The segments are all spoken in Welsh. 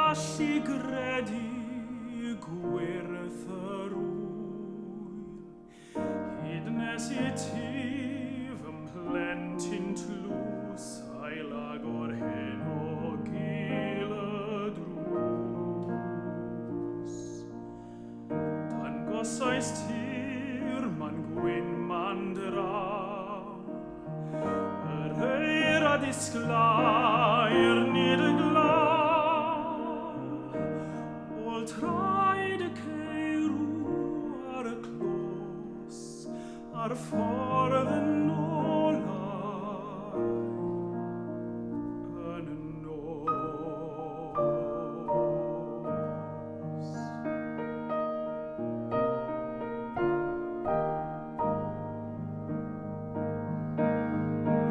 gallu gredu gwirth yr wyl, hyd nes I ti fy mplentyn tlws ail agor hyn o gil y drws. Dangosais tir man gwyn man draw, yr eir a disglair nid y glaw, ôl traed y ceirw ar y clos, ar ffordd yn olau yn y nos.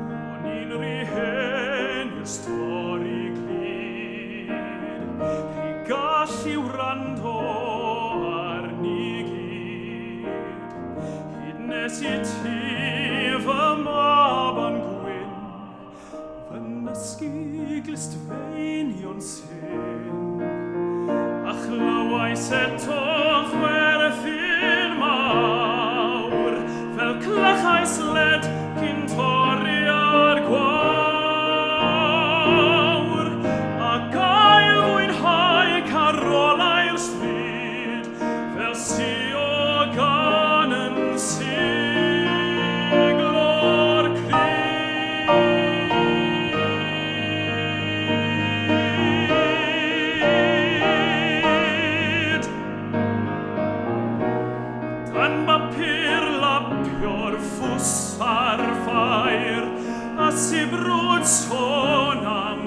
Ro'n i'n rhy hen i'r stori glid, rhy gallu wrando arni gyd, hyd nes I ti fy mab yn gwyn, fy nysgu glistfeinion syn, a chlywais eto chwerthin mawr, fel clychais led cyn torri ar gwawr, a gael fwynhau carolau'r stryd, fel sio gan yn siglo'r cryd. Dan bapur lapio'r ffws ar ffair, a sibrwd sôn am